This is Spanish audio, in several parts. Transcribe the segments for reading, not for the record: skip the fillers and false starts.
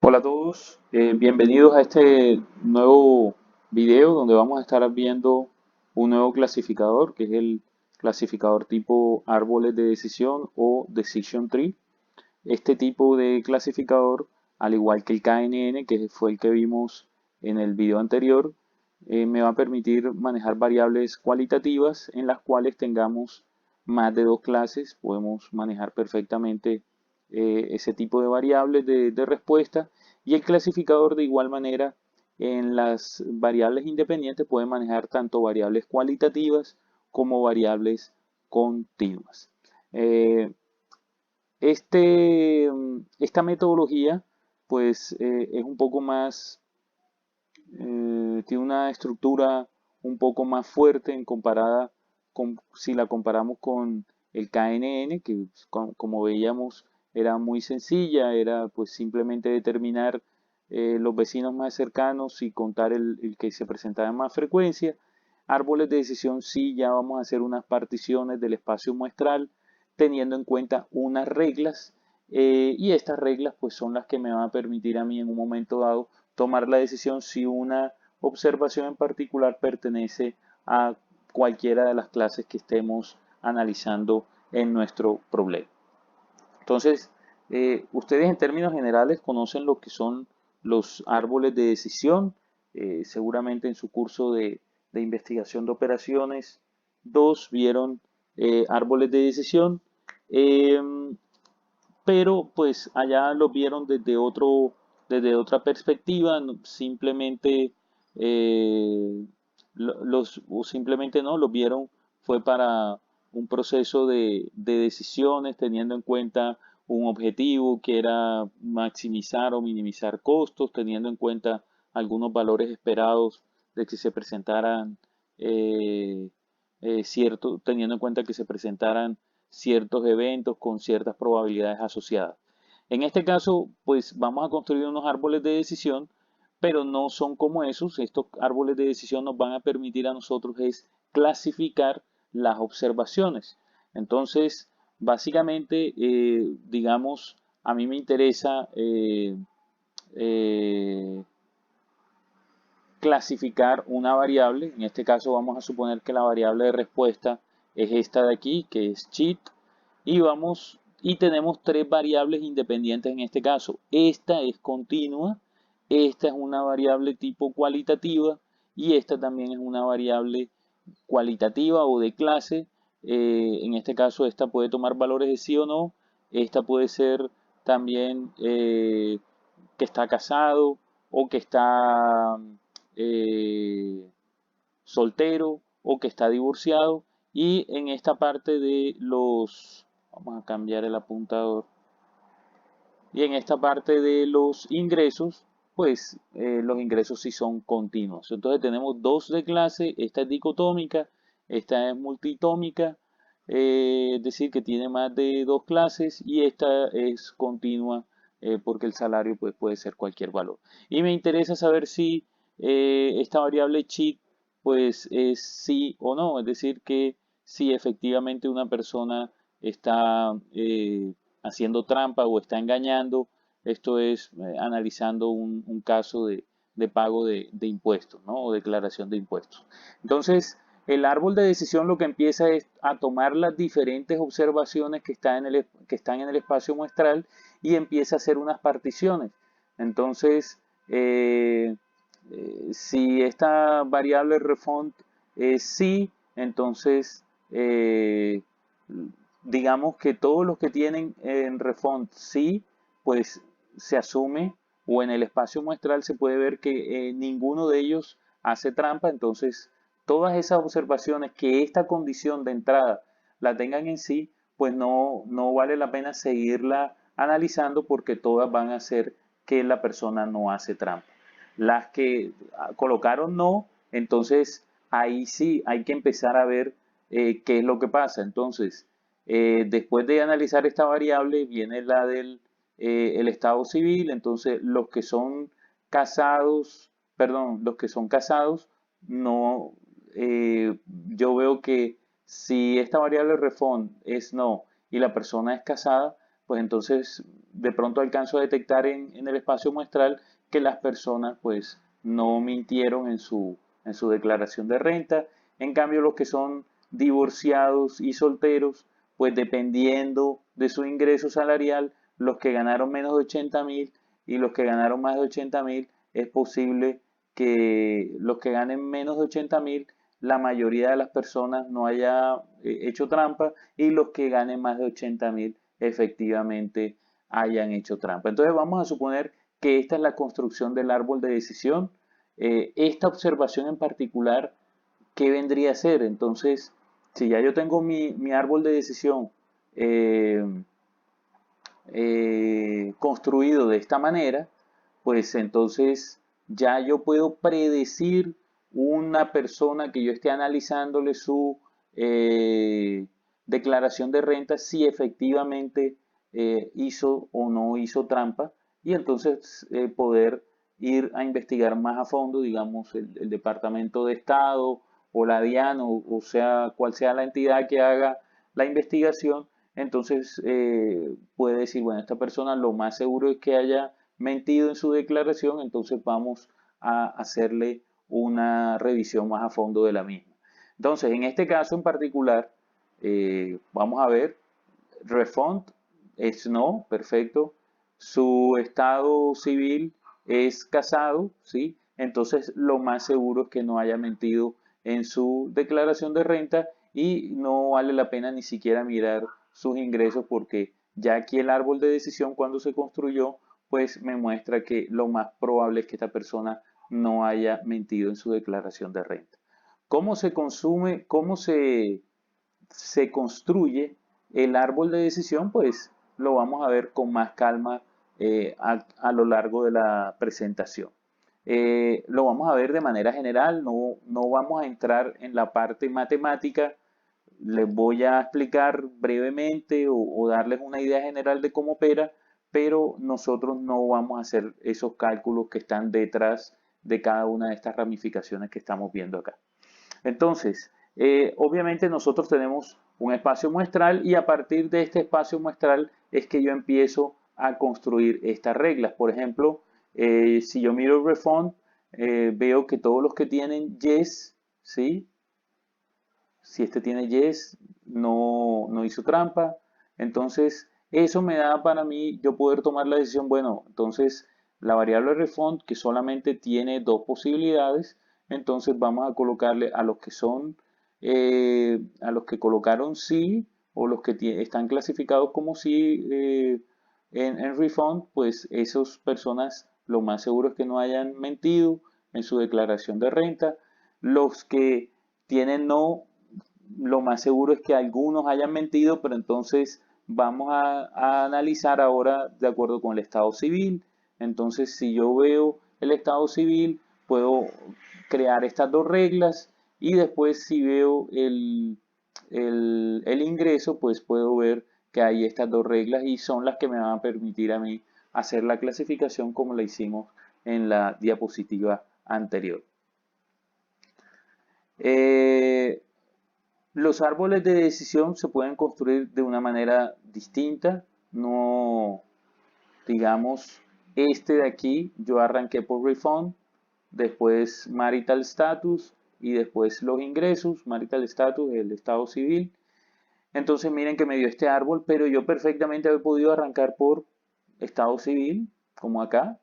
Hola a todos, bienvenidos a este nuevo video donde vamos a estar viendo un nuevo clasificador que es el clasificador tipo árboles de decisión o Decision Tree. Este tipo de clasificador, al igual que el KNN, que fue el que vimos en el video anterior, me va a permitir manejar variables cualitativas en las cuales tengamos más de dos clases. Podemos manejar perfectamente ese tipo de variables de respuesta y el clasificador de igual manera en las variables independientes puede manejar tanto variables cualitativas como variables continuas. Eh, esta metodología pues es un poco más, tiene una estructura un poco más fuerte en comparada con, si la comparamos con el KNN, que como veíamos era muy sencilla, era pues simplemente determinar los vecinos más cercanos y contar el que se presentaba en más frecuencia. Árboles de decisión sí, ya vamos a hacer unas particiones del espacio muestral teniendo en cuenta unas reglas y estas reglas pues son las que me van a permitir a mí en un momento dado tomar la decisión si una observación en particular pertenece a cualquiera de las clases que estemos analizando en nuestro problema. Entonces, ustedes en términos generales conocen lo que son los árboles de decisión, seguramente en su curso de investigación de operaciones 2 vieron árboles de decisión, eh, pero pues allá lo vieron desde otra perspectiva, simplemente o simplemente no, lo vieron fue para un proceso de decisiones teniendo en cuenta un objetivo que era maximizar o minimizar costos, teniendo en cuenta algunos valores esperados de que se presentaran teniendo en cuenta que se presentaran ciertos eventos con ciertas probabilidades asociadas. En este caso, pues vamos a construir unos árboles de decisión, pero no son como esos. Estos árboles de decisión nos van a permitir a nosotros es clasificar las observaciones. Entonces, básicamente, digamos, a mí me interesa eh, clasificar una variable. En este caso vamos a suponer que la variable de respuesta es esta de aquí, que es cheat, y tenemos tres variables independientes en este caso. Esta es continua, esta es una variable tipo cualitativa y esta también es una variable cualitativa o de clase. En este caso esta puede tomar valores de sí o no. Esta puede ser también que está casado o que está eh, soltero o que está divorciado. Y en esta parte de los, vamos a cambiar el apuntador, y en esta parte de los ingresos, pues los ingresos sí son continuos. Entonces tenemos dos de clase, esta es dicotómica, esta es multitómica, es decir, que tiene más de dos clases y esta es continua porque el salario pues, puede ser cualquier valor. Y me interesa saber si esta variable cheat pues es sí o no, es decir, que si efectivamente una persona está haciendo trampa o está engañando, esto es analizando un caso de pago de impuestos, ¿no? O declaración de impuestos. Entonces, el árbol de decisión lo que empieza es a tomar las diferentes observaciones que están en el espacio muestral y empieza a hacer unas particiones. Entonces, si esta variable refont es sí, entonces digamos que todos los que tienen en refont sí, pues se asume o en el espacio muestral se puede ver que ninguno de ellos hace trampa, entonces todas esas observaciones que esta condición de entrada la tengan en sí, pues no vale la pena seguirla analizando porque todas van a hacer que la persona no hace trampa. Las que colocaron no, entonces ahí sí hay que empezar a ver qué es lo que pasa. Entonces, después de analizar esta variable, viene la del el estado civil. Entonces, los que son casados, perdón, los que son casados, no, yo veo que si esta variable refund es no y la persona es casada, pues entonces de pronto alcanzo a detectar en el espacio muestral que las personas pues no mintieron en su declaración de renta. En cambio, los que son divorciados y solteros, pues dependiendo de su ingreso salarial, los que ganaron menos de 80.000 y los que ganaron más de 80.000, es posible que los que ganen menos de 80.000, la mayoría de las personas no haya hecho trampa, y los que ganen más de 80.000 efectivamente hayan hecho trampa. Entonces vamos a suponer que esta es la construcción del árbol de decisión. Esta observación en particular, ¿qué vendría a ser? Entonces, si ya yo tengo mi árbol de decisión eh, construido de esta manera, pues entonces ya yo puedo predecir una persona que yo esté analizándole su declaración de renta, si efectivamente hizo o no hizo trampa, y entonces poder ir a investigar más a fondo, digamos, el Departamento de Estado o la DIAN, o sea, cual sea la entidad que haga la investigación. Entonces puede decir, bueno, esta persona lo más seguro es que haya mentido en su declaración, entonces vamos a hacerle una revisión más a fondo de la misma. Entonces, en este caso en particular, vamos a ver, refund es no, perfecto. Su estado civil es casado, ¿sí? Entonces, lo más seguro es que no haya mentido en su declaración de renta, y no vale la pena ni siquiera mirar sus ingresos, porque ya aquí el árbol de decisión, cuando se construyó, pues me muestra que lo más probable es que esta persona no haya mentido en su declaración de renta. ¿Cómo se consume, cómo se construye el árbol de decisión? Pues lo vamos a ver con más calma a lo largo de la presentación. Lo vamos a ver de manera general, no vamos a entrar en la parte matemática. Les voy a explicar brevemente o darles una idea general de cómo opera, pero nosotros no vamos a hacer esos cálculos que están detrás de cada una de estas ramificaciones que estamos viendo acá. Entonces, obviamente nosotros tenemos un espacio muestral, y a partir de este espacio muestral es que yo empiezo a construir estas reglas. Por ejemplo, si yo miro el refund, veo que todos los que tienen yes, ¿sí? Si este tiene yes, no hizo trampa. Entonces, eso me da para mí yo poder tomar la decisión, bueno, entonces la variable refund, que solamente tiene dos posibilidades, entonces vamos a colocarle a los que son, a los que colocaron sí, o los que están clasificados como sí en refund, pues esas personas lo más seguro es que no hayan mentido en su declaración de renta. Los que tienen no, lo más seguro es que algunos hayan mentido, pero entonces vamos a analizar ahora de acuerdo con el estado civil. Entonces, si yo veo el estado civil, puedo crear estas dos reglas, y después si veo el ingreso, pues puedo ver que hay estas dos reglas, y son las que me van a permitir a mí hacer la clasificación como la hicimos en la diapositiva anterior. Eh, los árboles de decisión se pueden construir de una manera distinta. No, digamos, este de aquí, yo arranqué por refund, después marital status, y después los ingresos. Marital status, el estado civil. Entonces miren que me dio este árbol, pero yo perfectamente había podido arrancar por estado civil, como acá,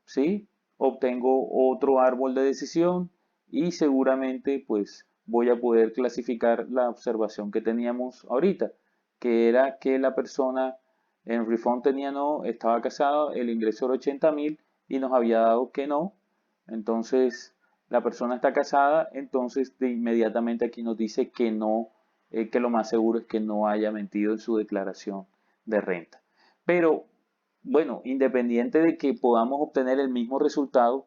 ¿sí? Obtengo otro árbol de decisión, y seguramente pues voy a poder clasificar la observación que teníamos ahorita, que era que la persona en refund tenía no, estaba casada, el ingreso era 80.000 y nos había dado que no. Entonces la persona está casada, entonces de inmediatamente aquí nos dice que no, que lo más seguro es que no haya mentido en su declaración de renta. Pero bueno, independiente de que podamos obtener el mismo resultado,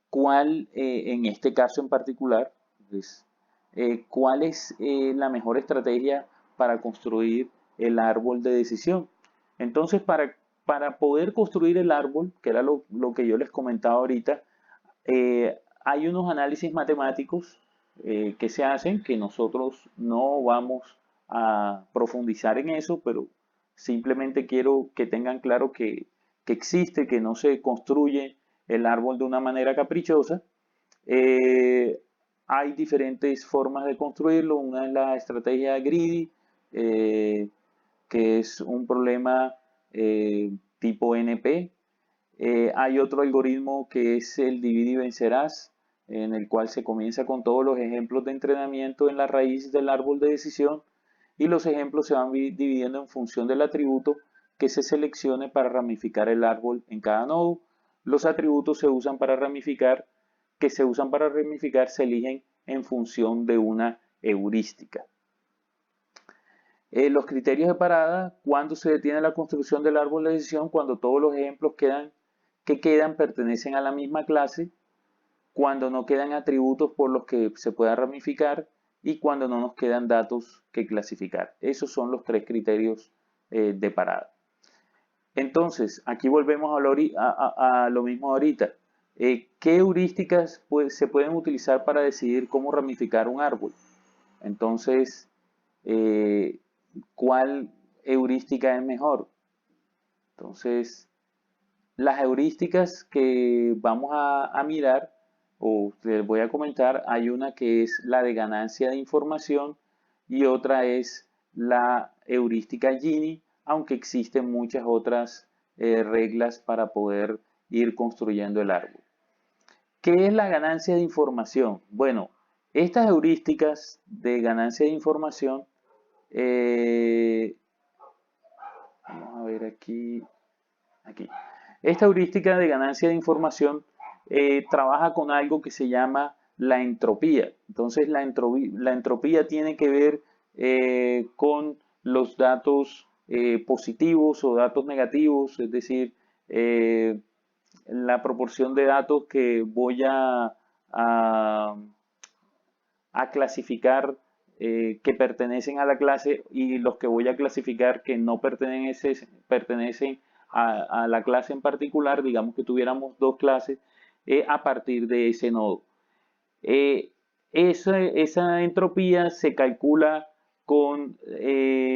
¿cuál, en este caso en particular, pues, cuál es la mejor estrategia para construir el árbol de decisión? Entonces, para poder construir el árbol, que era lo que yo les comentaba ahorita, hay unos análisis matemáticos que se hacen, que nosotros no vamos a profundizar en eso, pero simplemente quiero que tengan claro que existe, que no se construye el árbol de una manera caprichosa. Eh, Hay diferentes formas de construirlo. Una es la estrategia greedy, eh, que es un problema tipo NP. Hay otro algoritmo que es el divide y vencerás, en el cual se comienza con todos los ejemplos de entrenamiento en la raíz del árbol de decisión y los ejemplos se van dividiendo en función del atributo que se seleccione para ramificar el árbol en cada nodo. Los atributos que se usan para ramificar se eligen en función de una heurística. Los criterios de parada, cuando se detiene la construcción del árbol de decisión, cuando todos los ejemplos que quedan pertenecen a la misma clase, cuando no quedan atributos por los que se pueda ramificar y cuando no nos quedan datos que clasificar. Esos son los tres criterios de parada. Entonces, aquí volvemos a lo mismo ahorita. ¿Qué heurísticas se pueden utilizar para decidir cómo ramificar un árbol? Entonces, ¿cuál heurística es mejor? Entonces, las heurísticas que vamos a mirar o les voy a comentar, hay una que es la de ganancia de información y otra es la heurística Gini, aunque existen muchas otras reglas para poder ir construyendo el árbol. ¿Qué es la ganancia de información? Bueno, estas heurísticas de ganancia de información, vamos a ver aquí. Esta heurística de ganancia de información trabaja con algo que se llama la entropía. Entonces la entropía tiene que ver con los datos positivos o datos negativos, es decir, la proporción de datos que voy a clasificar que pertenecen a la clase y los que voy a clasificar que no pertenecen a la clase en particular, digamos que tuviéramos dos clases, a partir de ese nodo. Esa entropía se calcula con,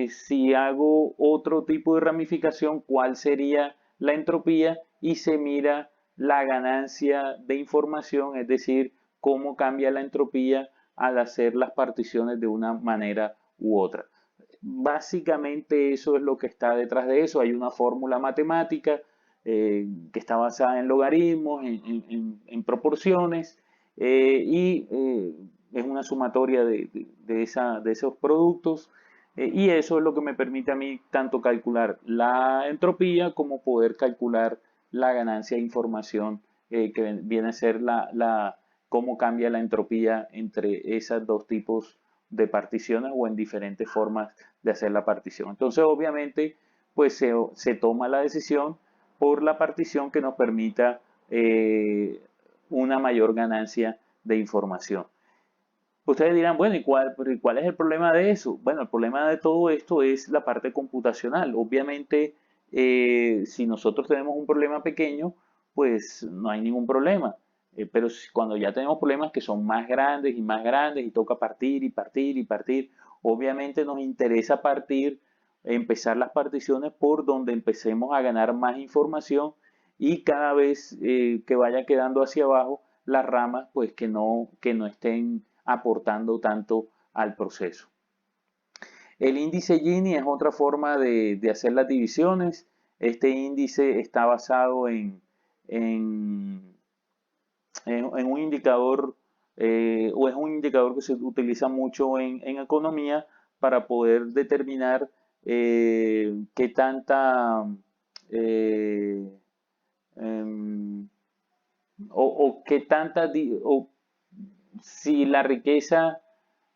si hago otro tipo de ramificación, cuál sería la entropía y se mira la ganancia de información, es decir, cómo cambia la entropía al hacer las particiones de una manera u otra. Básicamente eso es lo que está detrás de eso. Hay una fórmula matemática que está basada en logaritmos, en proporciones, y es una sumatoria de esos productos. Y eso es lo que me permite a mí tanto calcular la entropía como poder calcular la ganancia de información que viene a ser cómo cambia la entropía entre esos dos tipos de particiones o en diferentes formas de hacer la partición. Entonces, obviamente, pues se toma la decisión por la partición que nos permita una mayor ganancia de información. Ustedes dirán, bueno, ¿y cuál es el problema de eso? Bueno, el problema de todo esto es la parte computacional. Obviamente, si nosotros tenemos un problema pequeño, pues no hay ningún problema. Pero cuando ya tenemos problemas que son más grandes y toca partir y partir y partir, obviamente nos interesa empezar las particiones por donde empecemos a ganar más información y cada vez que vaya quedando hacia abajo las ramas, pues que no estén aportando tanto al proceso. El índice Gini es otra forma de hacer las divisiones. Este índice está basado en un indicador o es un indicador que se utiliza mucho en economía para poder determinar qué tanta em, o qué tanta o si la riqueza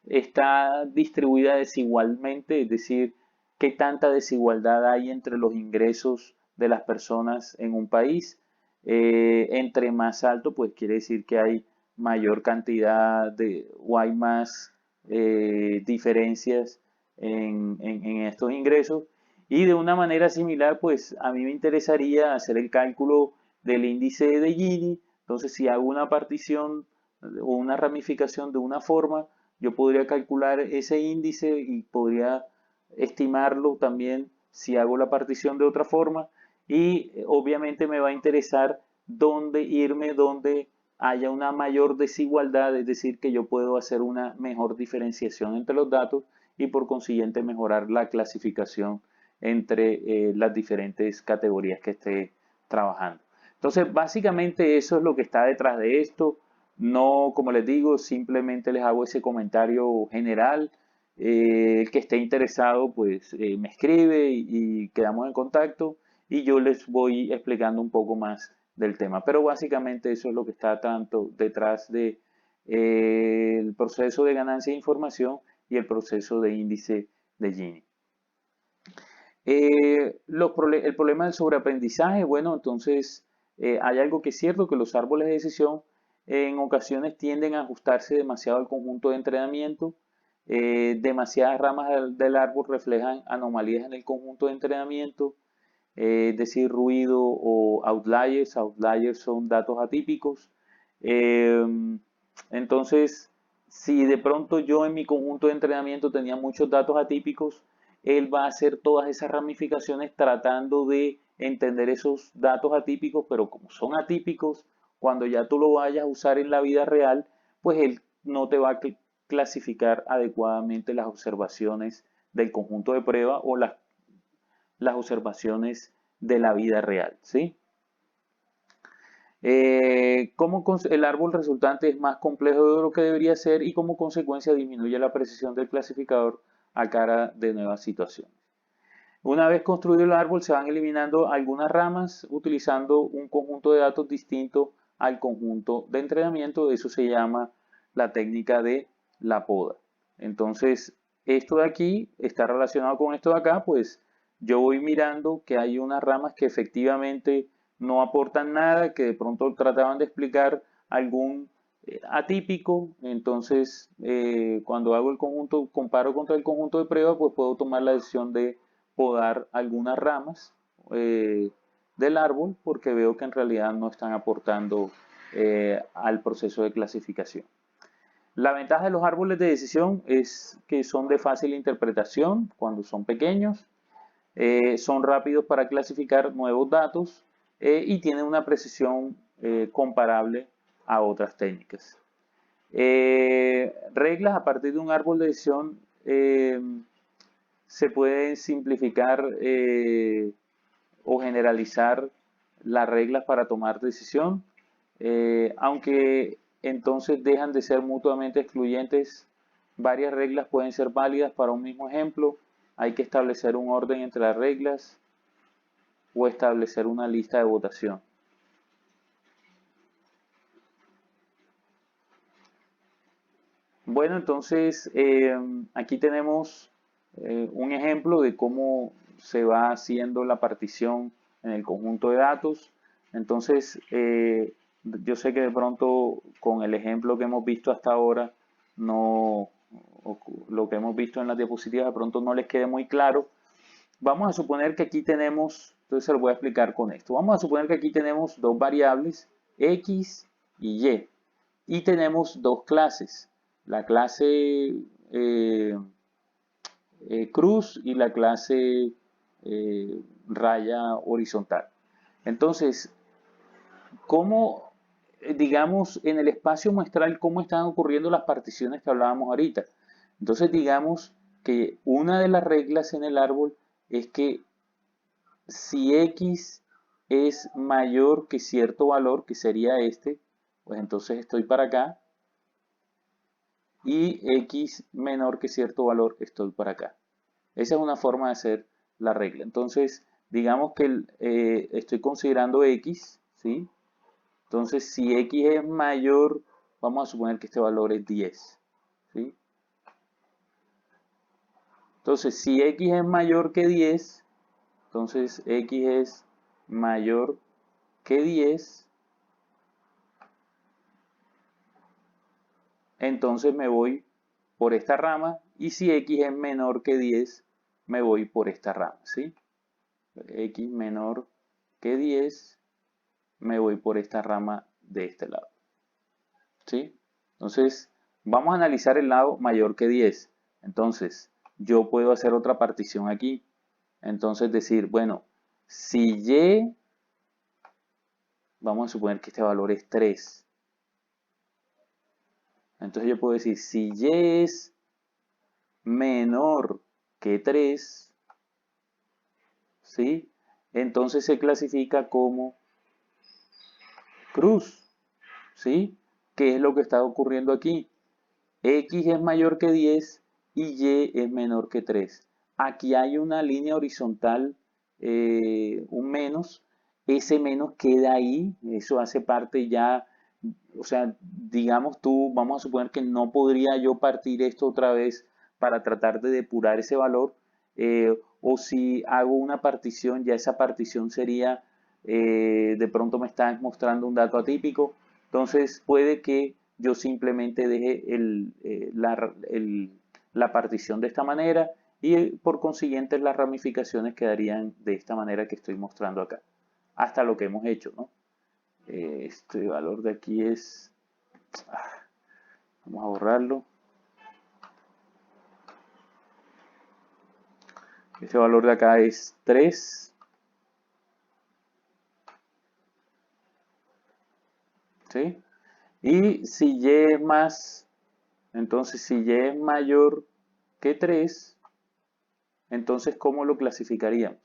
está distribuida desigualmente, es decir, qué tanta desigualdad hay entre los ingresos de las personas en un país. Entre más alto, pues quiere decir que hay mayor cantidad o hay más diferencias en estos ingresos. Y de una manera similar, pues a mí me interesaría hacer el cálculo del índice de Gini. Entonces, si hago una partición o una ramificación de una forma, yo podría calcular ese índice y podría estimarlo también si hago la partición de otra forma y obviamente me va a interesar dónde irme, donde haya una mayor desigualdad, es decir, que yo puedo hacer una mejor diferenciación entre los datos y por consiguiente mejorar la clasificación entre las diferentes categorías que esté trabajando. Entonces, básicamente eso es lo que está detrás de esto. No, como les digo, simplemente les hago ese comentario general. El que esté interesado, pues me escribe y quedamos en contacto y yo les voy explicando un poco más del tema. Pero básicamente eso es lo que está tanto detrás de el proceso de ganancia de información y el proceso de índice de Gini. El problema del sobreaprendizaje, bueno, entonces hay algo que es cierto, que los árboles de decisión en ocasiones tienden a ajustarse demasiado al conjunto de entrenamiento. Demasiadas ramas del árbol reflejan anomalías en el conjunto de entrenamiento, es decir, ruido o outliers. Outliers son datos atípicos. Entonces, si de pronto yo en mi conjunto de entrenamiento tenía muchos datos atípicos, él va a hacer todas esas ramificaciones tratando de entender esos datos atípicos, pero como son atípicos, cuando ya tú lo vayas a usar en la vida real, pues él no te va a clasificar adecuadamente las observaciones del conjunto de prueba o las observaciones de la vida real, ¿sí? Como el árbol resultante es más complejo de lo que debería ser y como consecuencia disminuye la precisión del clasificador a cara de nuevas situaciones. Una vez construido el árbol se van eliminando algunas ramas utilizando un conjunto de datos distinto al conjunto de entrenamiento. Eso se llama la técnica de la poda. Entonces, esto de aquí está relacionado con esto de acá, pues yo voy mirando que hay unas ramas que efectivamente no aportan nada, que de pronto trataban de explicar algún atípico. Entonces, cuando hago el conjunto, comparo contra el conjunto de prueba, pues puedo tomar la decisión de podar algunas ramas del árbol porque veo que en realidad no están aportando al proceso de clasificación. La ventaja de los árboles de decisión es que son de fácil interpretación cuando son pequeños, son rápidos para clasificar nuevos datos y tienen una precisión comparable a otras técnicas. Reglas a partir de un árbol de decisión se pueden simplificar o generalizar las reglas para tomar decisión, aunque entonces dejan de ser mutuamente excluyentes. Varias reglas pueden ser válidas para un mismo ejemplo. Hay que establecer un orden entre las reglas o establecer una lista de votación. Bueno, entonces aquí tenemos un ejemplo de cómo se va haciendo la partición en el conjunto de datos. Entonces, yo sé que de pronto con el ejemplo que hemos visto hasta ahora, no, lo que hemos visto en las diapositivas de pronto no les quede muy claro. Vamos a suponer que aquí tenemos, entonces se lo voy a explicar con esto. Vamos a suponer que aquí tenemos dos variables, X y Y, y tenemos dos clases, la clase cruz y la clase raya horizontal. Entonces, ¿cómo, digamos, en el espacio muestral, cómo están ocurriendo las particiones que hablábamos ahorita? Entonces, digamos que una de las reglas en el árbol es que si X es mayor que cierto valor, que sería este, pues entonces estoy para acá, y X menor que cierto valor estoy para acá. Esa es una forma de hacer la regla. Entonces, digamos que estoy considerando X, ¿sí? Entonces, si X es mayor, vamos a suponer que este valor es 10, ¿sí? Entonces, si X es mayor que 10, entonces X es mayor que 10, entonces me voy por esta rama, y si X es menor que 10, me voy por esta rama, ¿sí? X menor que 10, me voy por esta rama de este lado, ¿sí? Entonces, vamos a analizar el lado mayor que 10. Entonces, yo puedo hacer otra partición aquí. Entonces decir, bueno, si y, vamos a suponer que este valor es 3. Entonces yo puedo decir, si y es menor que 3, ¿sí? Entonces se clasifica como cruz, ¿sí? ¿Qué es lo que está ocurriendo aquí? X es mayor que 10 y Y es menor que 3. Aquí hay una línea horizontal, un menos. Ese menos queda ahí, eso hace parte ya, o sea, digamos tú, vamos a suponer que no podría yo partir esto otra vez para tratar de depurar ese valor, o si hago una partición, ya esa partición sería, de pronto me está mostrando un dato atípico, entonces puede que yo simplemente deje la partición de esta manera y por consiguiente las ramificaciones quedarían de esta manera que estoy mostrando acá, hasta lo que hemos hecho, ¿no? Este valor de aquí es, vamos a borrarlo, este valor de acá es 3, ¿sí? Y si y es más, entonces si y es mayor que 3, entonces ¿cómo lo clasificaríamos?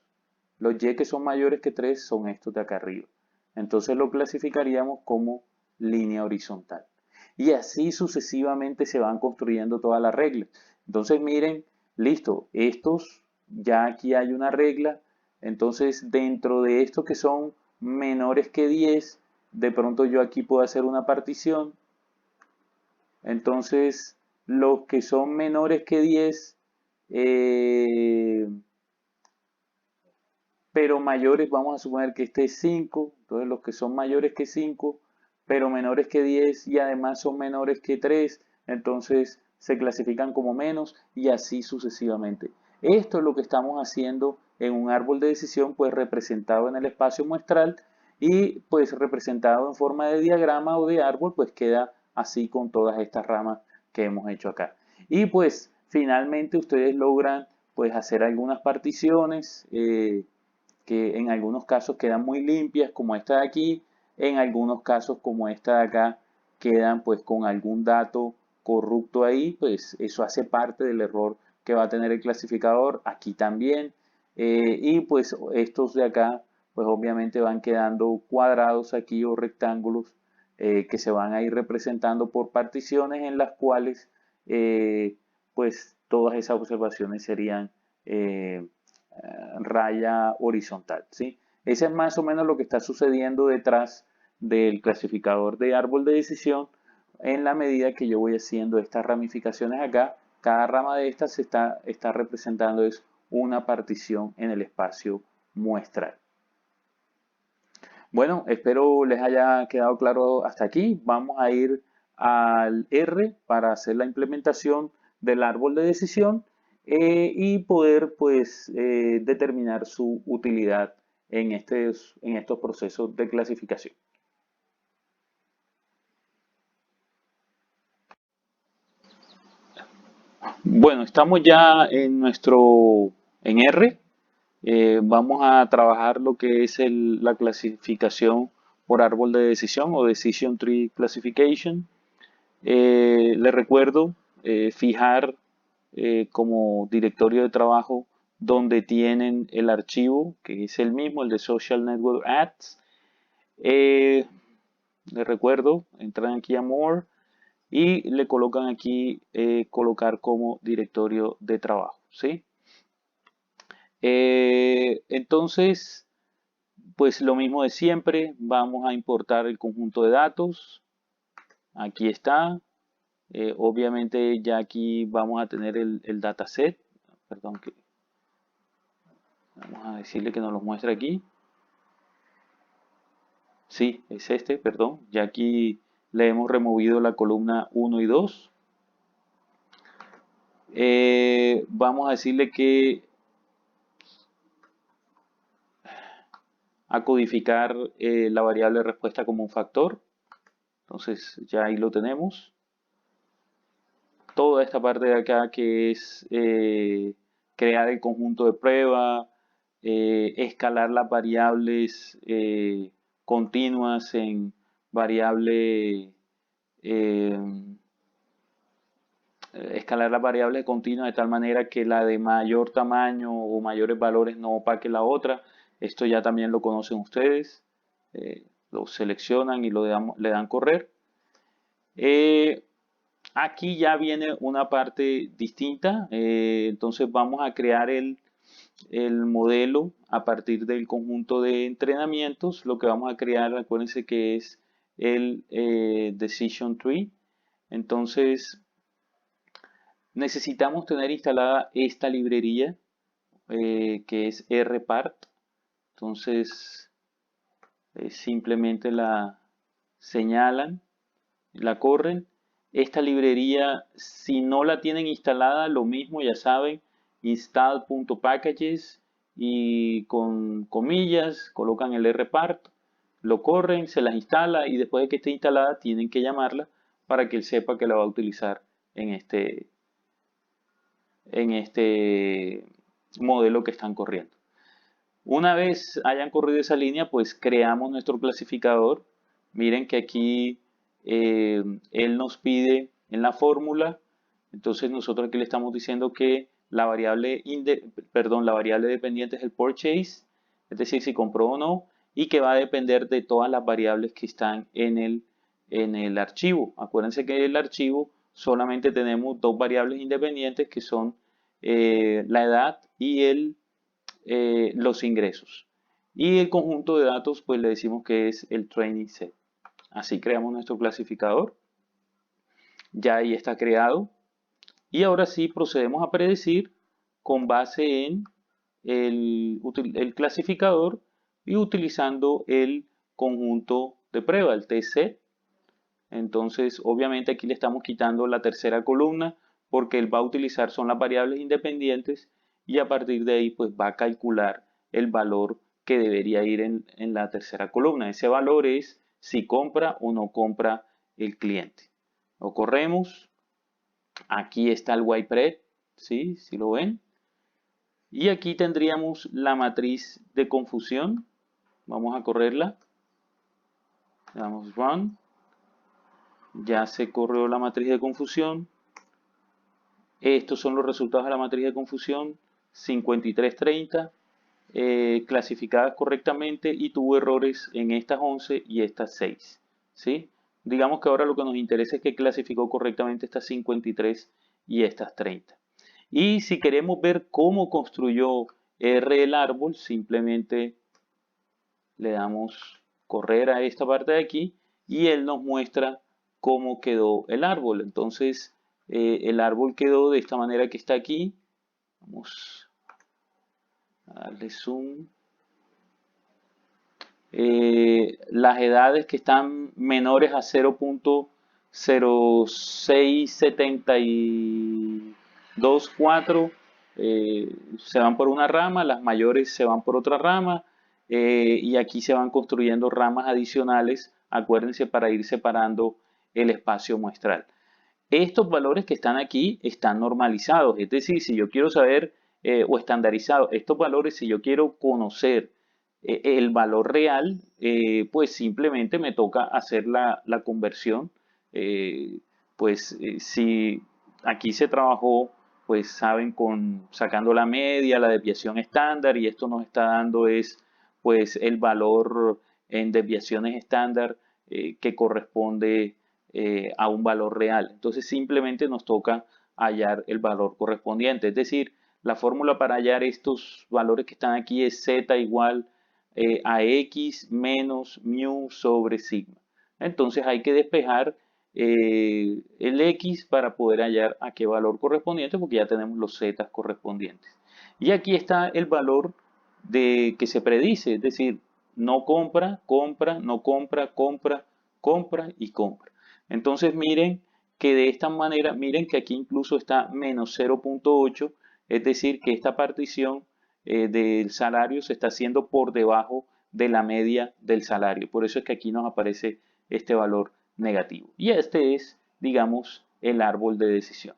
Los y que son mayores que 3 son estos de acá arriba. Entonces lo clasificaríamos como línea horizontal. Y así sucesivamente se van construyendo todas las reglas. Entonces miren, listo, estos, ya aquí hay una regla. Entonces dentro de estos que son menores que 10, de pronto yo aquí puedo hacer una partición. Entonces los que son menores que 10, pero mayores, vamos a suponer que este es 5, entonces los que son mayores que 5, pero menores que 10 y además son menores que 3, entonces se clasifican como menos y así sucesivamente. Esto es lo que estamos haciendo en un árbol de decisión, pues representado en el espacio muestral y pues representado en forma de diagrama o de árbol, pues queda así con todas estas ramas que hemos hecho acá. Y pues finalmente ustedes logran pues hacer algunas particiones, que en algunos casos quedan muy limpias, como esta de aquí, en algunos casos como esta de acá, quedan pues con algún dato corrupto ahí, pues eso hace parte del error que va a tener el clasificador, aquí también, y pues estos de acá, pues obviamente van quedando cuadrados aquí o rectángulos, que se van a ir representando por particiones en las cuales pues todas esas observaciones serían raya horizontal, ¿sí? Ese es más o menos lo que está sucediendo detrás del clasificador de árbol de decisión en la medida que yo voy haciendo estas ramificaciones acá. Cada rama de estas está representando es una partición en el espacio muestral. Bueno, espero les haya quedado claro hasta aquí. Vamos a ir al R para hacer la implementación del árbol de decisión, y poder pues determinar su utilidad en estos procesos de clasificación. Bueno, estamos ya en R. Vamos a trabajar lo que es la clasificación por árbol de decisión o Decision Tree Classification. Les recuerdo fijar como directorio de trabajo donde tienen el archivo, que es el mismo, el de Social Network Ads. Les recuerdo, entran aquí a More y le colocan aquí colocar como directorio de trabajo, ¿sí? Entonces, pues lo mismo de siempre, vamos a importar el conjunto de datos. Aquí está. Obviamente ya aquí vamos a tener el dataset. Perdón, vamos a decirle que nos lo muestre aquí. Sí, es este, perdón. Ya aquí le hemos removido la columna 1 y 2. Vamos a decirle que a codificar la variable de respuesta como un factor. Entonces ya ahí lo tenemos. Toda esta parte de acá que es crear el conjunto de prueba, escalar las variables continuas en variable escalar las variables continuas de tal manera que la de mayor tamaño o mayores valores no opaque la otra. Esto ya también lo conocen ustedes. Lo seleccionan y le dan correr. Aquí ya viene una parte distinta. Entonces vamos a crear el modelo a partir del conjunto de entrenamientos. Lo que vamos a crear, acuérdense que es el Decision Tree. Entonces necesitamos tener instalada esta librería que es rpart. Entonces simplemente la señalan, la corren. Esta librería, si no la tienen instalada, lo mismo, ya saben, install.packages y con comillas colocan el rpart, lo corren, se las instala y después de que esté instalada tienen que llamarla para que él sepa que la va a utilizar en este modelo que están corriendo. Una vez hayan corrido esa línea, pues creamos nuestro clasificador. Miren que aquí él nos pide en la fórmula, entonces nosotros aquí le estamos diciendo que la variable dependiente es el purchase, es decir, si compró o no, y que va a depender de todas las variables que están en el archivo. Acuérdense que en el archivo solamente tenemos dos variables independientes que son la edad y los ingresos. Y el conjunto de datos, pues le decimos que es el training set. Así creamos nuestro clasificador. Ya ahí está creado. Y ahora sí procedemos a predecir con base en el clasificador y utilizando el conjunto de prueba, el test set. Entonces, obviamente aquí le estamos quitando la tercera columna porque él va a utilizar son las variables independientes y a partir de ahí pues va a calcular el valor que debería ir en la tercera columna. Ese valor es si compra o no compra el cliente. Lo corremos. Aquí está el YPRED, ¿sí? Si lo ven. Y aquí tendríamos la matriz de confusión. Vamos a correrla. Le damos Run. Ya se corrió la matriz de confusión. Estos son los resultados de la matriz de confusión. 5330 clasificadas correctamente y tuvo errores en estas 11 y estas 6. ¿Sí? Digamos que ahora lo que nos interesa es que clasificó correctamente estas 53 y estas 30. Y si queremos ver cómo construyó R el árbol, simplemente le damos correr a esta parte de aquí y él nos muestra cómo quedó el árbol. Entonces el árbol quedó de esta manera que está aquí. Vamos a darle zoom. Las edades que están menores a 0.067224 se van por una rama, las mayores se van por otra rama y aquí se van construyendo ramas adicionales, acuérdense, para ir separando el espacio muestral. Estos valores que están aquí están normalizados, es decir, si yo quiero saber o estandarizados, estos valores, si yo quiero conocer el valor real, pues simplemente me toca hacer la conversión. Si aquí se trabajó, pues saben, sacando la media, la desviación estándar, y esto nos está dando es pues el valor en desviaciones estándar que corresponde a un valor real. Entonces simplemente nos toca hallar el valor correspondiente. Es decir, la fórmula para hallar estos valores que están aquí es z igual a x menos mu sobre sigma. Entonces hay que despejar el x para poder hallar a qué valor correspondiente porque ya tenemos los z correspondientes. Y aquí está el valor que se predice, es decir, no compra, compra, no compra, compra, compra y compra. Entonces miren que de esta manera, miren que aquí incluso está menos 0.8, es decir que esta partición del salario se está haciendo por debajo de la media del salario. Por eso es que aquí nos aparece este valor negativo. Y este es, digamos, el árbol de decisión.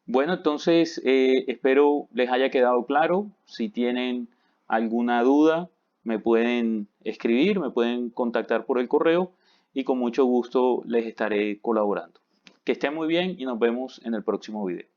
Bueno, entonces espero les haya quedado claro. Si tienen alguna duda, me pueden escribir, me pueden contactar por el correo y con mucho gusto les estaré colaborando. Que estén muy bien y nos vemos en el próximo video.